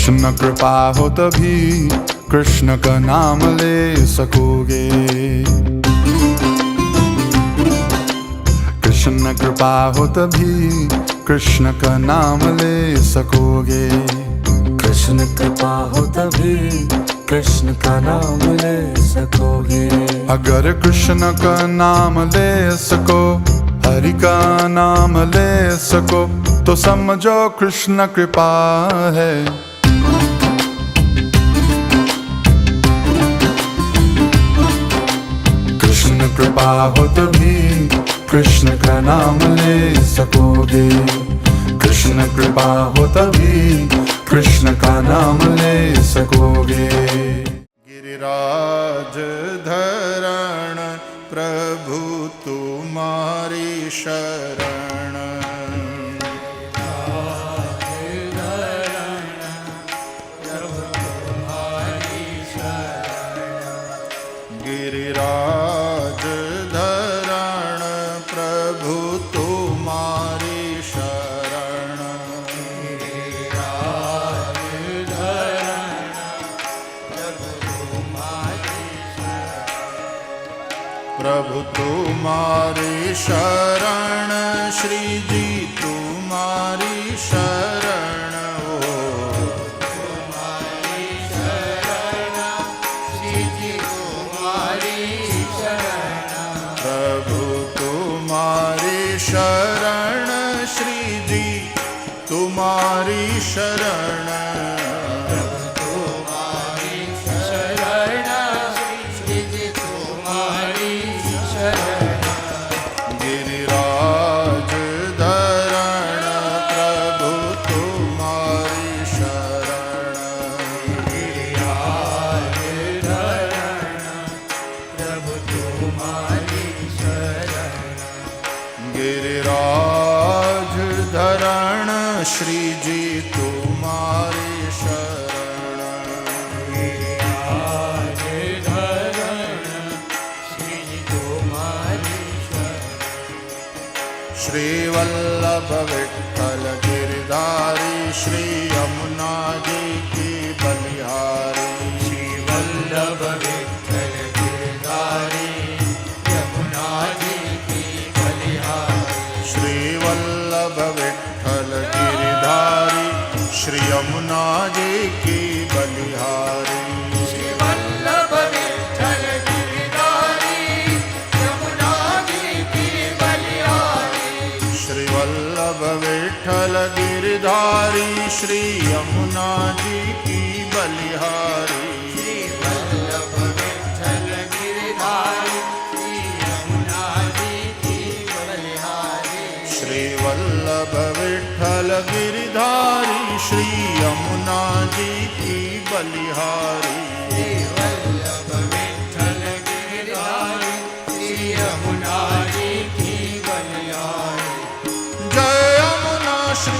कृष्ण कृपा हो तभी कृष्ण का नाम ले सकोगे। कृष्ण कृपा हो तभी कृष्ण का नाम ले सकोगे। कृष्ण कृपा हो तभी कृष्ण का नाम ले सकोगे। अगर कृष्ण का नाम ले सको, हरि का नाम ले सको, तो समझो कृष्ण कृपा है। कृष्ण कृपा हो तभी कृष्ण का नाम ले सकोगे। कृष्ण कृपा हो तभी कृष्ण का नाम ले सकोगे। गिरिराज धरण प्रभु तुम्हारी शरण। गिरिराज धरण प्रभु तुम्हारी शरण। गिरिराज धरण प्रभु तुम्हारी शरण। श्री जी तुम्हारी शरण हो। तुम्हारी शरण श्री जी तुम्हारी शरण। प्रभु तुम्हारी शरण श्री जी तुम्हारी शरण। गिरिराज धरण प्रभु तुम्हारी शरण। गिरिराज धरण प्रभु तुम्हारी शरण। गिरिराज धरण श्री जी तुम्हारी शरण। गिरिराज धरण श्री जी तुम्हारी श्री वल्लभ विठ्ठल गिरधारी। श्री यमुना जी की बलिहारी। श्री वल्लभ विठ्ठल गिरधारी यमुना जी की बलिहारी। श्री वल्लभ विठ्ठल गिरधारी श्री यमुना जी की बलिहारी। श्री वल्लभ विठ्ठल गिरधारी यमुना जी की बलिहारी। श्री वल्लभ विठ्ठल गिरधारी श्री यमुना जी की बलिहारी। श्री वल्लभ विठ्ठल गिरधारी श्री यमुना जी की बलिहारी। श्री वल्लभ विठ्ठल गिरधारी श्री यमुना जी की बलिहारी। श्री वल्लभ विठ्ठल गिरधारी श्री यमुना जी की बलिहारी। जय यमुना श्री